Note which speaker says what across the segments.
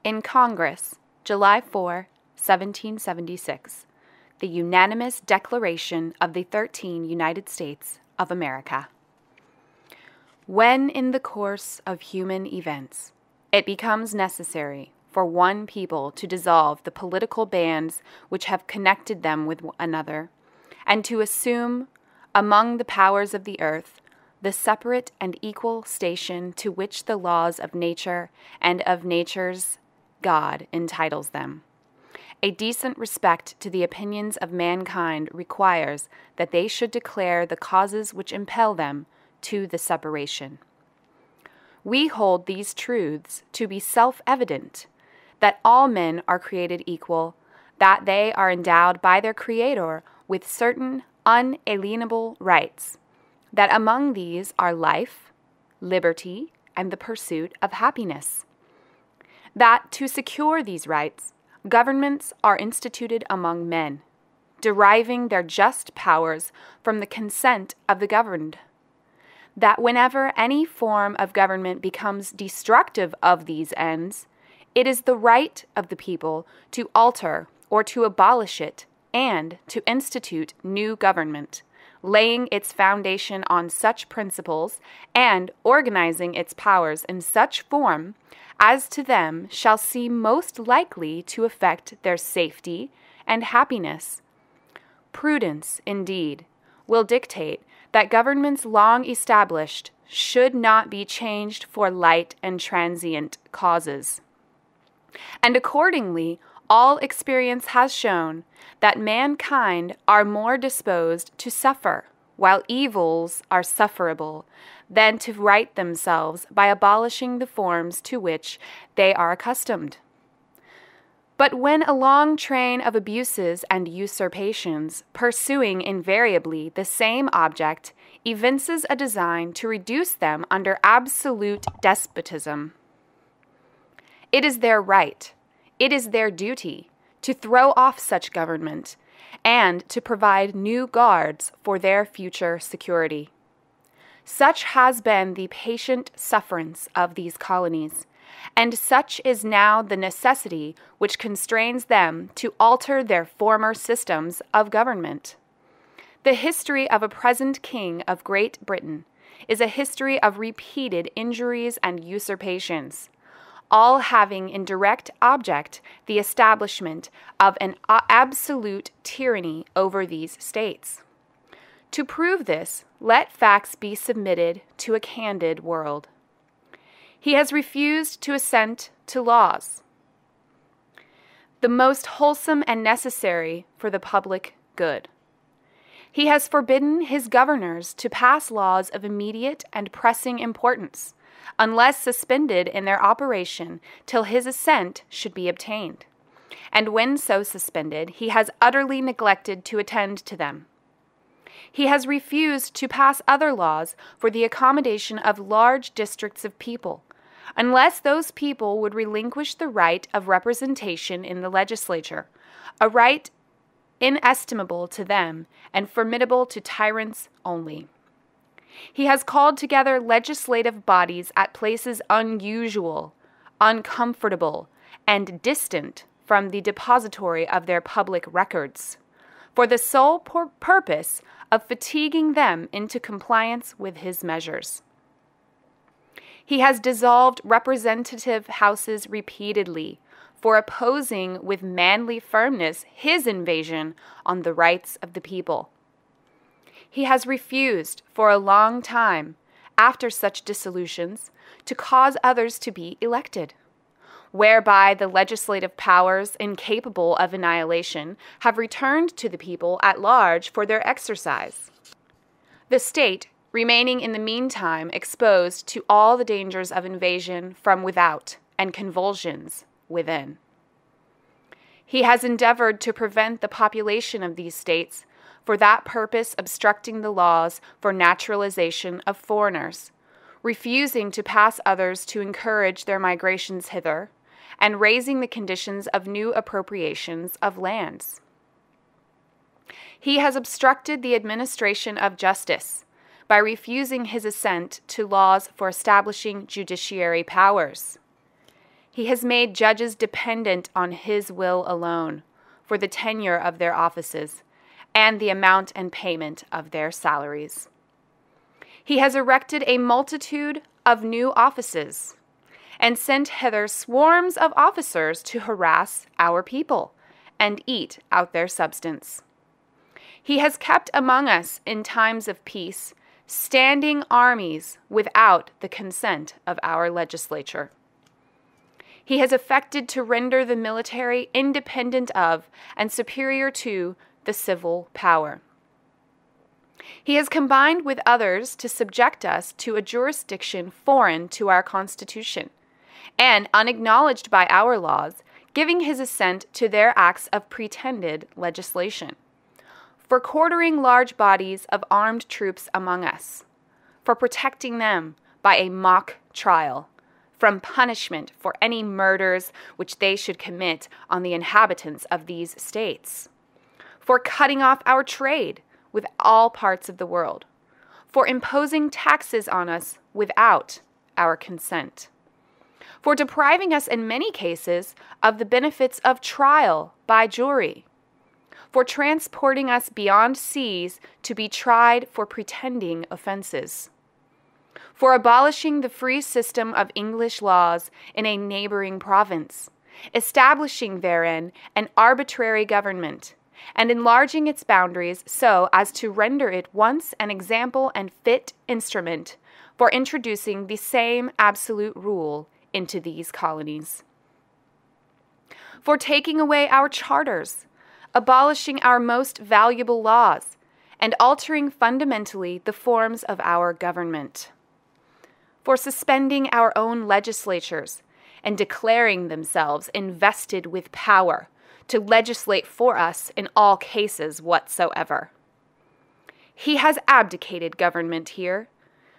Speaker 1: In Congress, July 4, 1776, the unanimous Declaration of the 13 United States of America. When in the course of human events, it becomes necessary for one people to dissolve the political bands which have connected them with another, and to assume, among the powers of the earth, the separate and equal station to which the laws of nature and of nature's God entitles them. A decent respect to the opinions of mankind requires that they should declare the causes which impel them to the separation. We hold these truths to be self-evident, that all men are created equal, that they are endowed by their Creator with certain unalienable rights, that among these are life, liberty, and the pursuit of happiness. That to secure these rights, governments are instituted among men, deriving their just powers from the consent of the governed. That whenever any form of government becomes destructive of these ends, it is the right of the people to alter or to abolish it and to institute new government, laying its foundation on such principles and organizing its powers in such form as to them shall seem most likely to affect their safety and happiness. Prudence, indeed, will dictate that governments long established should not be changed for light and transient causes. And accordingly, all experience has shown that mankind are more disposed to suffer, while evils are sufferable, than to right themselves by abolishing the forms to which they are accustomed. But when a long train of abuses and usurpations, pursuing invariably the same object, evinces a design to reduce them under absolute despotism, it is their right, it is their duty, to throw off such government, and to provide new guards for their future security. Such has been the patient sufferance of these colonies, and such is now the necessity which constrains them to alter their former systems of government. The history of a present king of Great Britain is a history of repeated injuries and usurpations, all having in direct object the establishment of an absolute tyranny over these states. To prove this, let facts be submitted to a candid world. He has refused to assent to laws, the most wholesome and necessary for the public good. He has forbidden his governors to pass laws of immediate and pressing importance, unless suspended in their operation till his assent should be obtained. And when so suspended, he has utterly neglected to attend to them. He has refused to pass other laws for the accommodation of large districts of people, unless those people would relinquish the right of representation in the legislature, a right inestimable to them and formidable to tyrants only. He has called together legislative bodies at places unusual, uncomfortable, and distant from the depository of their public records, for the sole purpose of fatiguing them into compliance with his measures. He has dissolved representative houses repeatedly for opposing with manly firmness his invasion on the rights of the people. He has refused for a long time, after such dissolutions, to cause others to be elected, whereby the legislative powers, incapable of annihilation, have returned to the people at large for their exercise, the state remaining in the meantime exposed to all the dangers of invasion from without and convulsions within. He has endeavored to prevent the population of these states, for that purpose obstructing the laws for naturalization of foreigners, refusing to pass others to encourage their migrations hither, and raising the conditions of new appropriations of lands. He has obstructed the administration of justice by refusing his assent to laws for establishing judiciary powers. He has made judges dependent on his will alone for the tenure of their offices and the amount and payment of their salaries. He has erected a multitude of new offices and sent hither swarms of officers to harass our people and eat out their substance. He has kept among us in times of peace standing armies without the consent of our legislature. He has affected to render the military independent of and superior to the civil power. He has combined with others to subject us to a jurisdiction foreign to our Constitution and unacknowledged by our laws, giving his assent to their acts of pretended legislation, for quartering large bodies of armed troops among us, for protecting them by a mock trial from punishment for any murders which they should commit on the inhabitants of these states, for cutting off our trade with all parts of the world, for imposing taxes on us without our consent, for depriving us in many cases of the benefits of trial by jury, for transporting us beyond seas to be tried for pretending offenses, for abolishing the free system of English laws in a neighboring province, establishing therein an arbitrary government, and enlarging its boundaries so as to render it once an example and fit instrument for introducing the same absolute rule into these colonies, for taking away our charters, abolishing our most valuable laws, and altering fundamentally the forms of our government, for suspending our own legislatures and declaring themselves invested with power to legislate for us in all cases whatsoever. He has abdicated government here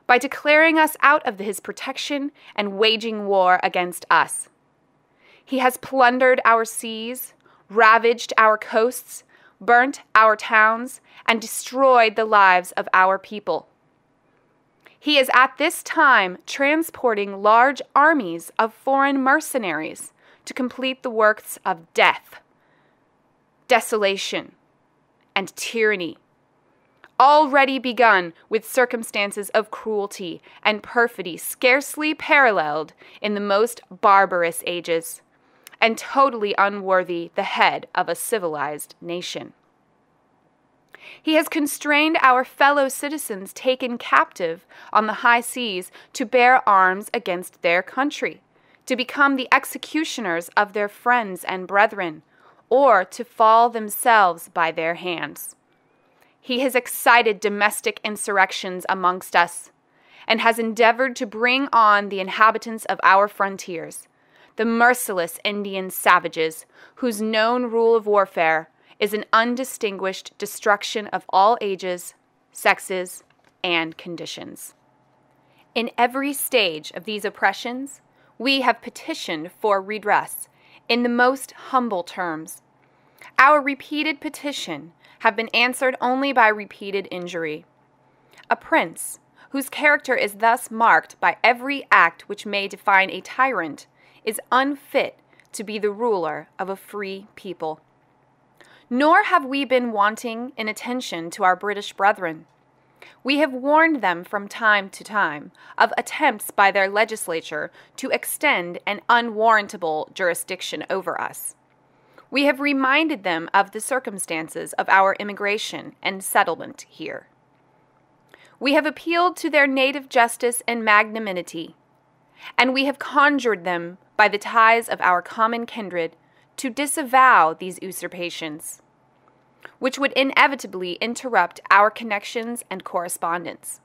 Speaker 1: by declaring us out of his protection and waging war against us. He has plundered our seas, ravaged our coasts, burnt our towns, and destroyed the lives of our people. He is at this time transporting large armies of foreign mercenaries to complete the works of death, desolation, and tyranny, already begun with circumstances of cruelty and perfidy scarcely paralleled in the most barbarous ages, and totally unworthy the head of a civilized nation. He has constrained our fellow citizens taken captive on the high seas to bear arms against their country, to become the executioners of their friends and brethren, or to fall themselves by their hands. He has excited domestic insurrections amongst us, and has endeavored to bring on the inhabitants of our frontiers, the merciless Indian savages, whose known rule of warfare is an undistinguished destruction of all ages, sexes, and conditions. In every stage of these oppressions, we have petitioned for redress in the most humble terms. Our repeated petition have been answered only by repeated injury. A prince, whose character is thus marked by every act which may define a tyrant, is unfit to be the ruler of a free people. Nor have we been wanting in attention to our British brethren. We have warned them from time to time of attempts by their legislature to extend an unwarrantable jurisdiction over us. We have reminded them of the circumstances of our immigration and settlement here. We have appealed to their native justice and magnanimity, and we have conjured them by the ties of our common kindred to disavow these usurpations, which would inevitably interrupt our connections and correspondence.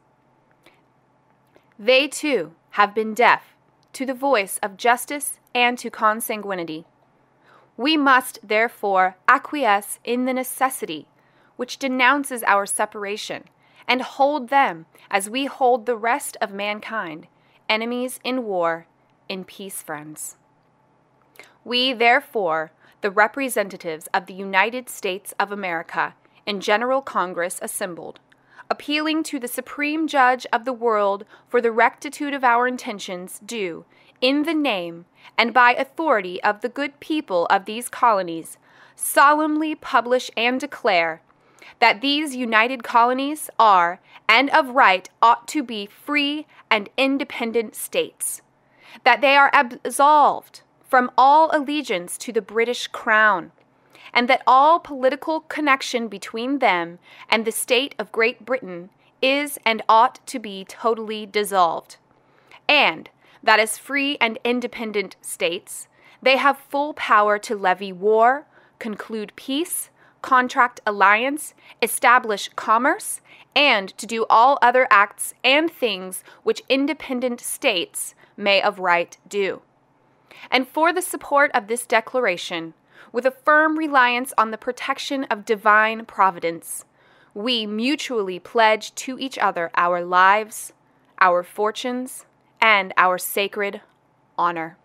Speaker 1: They, too, have been deaf to the voice of justice and to consanguinity. We must, therefore, acquiesce in the necessity which denounces our separation, and hold them, as we hold the rest of mankind, enemies in war, in peace friends. We, therefore, the representatives of the United States of America in General Congress assembled, appealing to the Supreme Judge of the world for the rectitude of our intentions, do, in the name and by authority of the good people of these colonies, solemnly publish and declare that these united colonies are, and of right ought to be, free and independent states, that they are absolved from all allegiance to the British Crown, and that all political connection between them and the state of Great Britain is and ought to be totally dissolved, and that as free and independent states, they have full power to levy war, conclude peace, contract alliance, establish commerce, and to do all other acts and things which independent states may of right do. And for the support of this declaration, with a firm reliance on the protection of divine providence, we mutually pledge to each other our lives, our fortunes, and our sacred honor.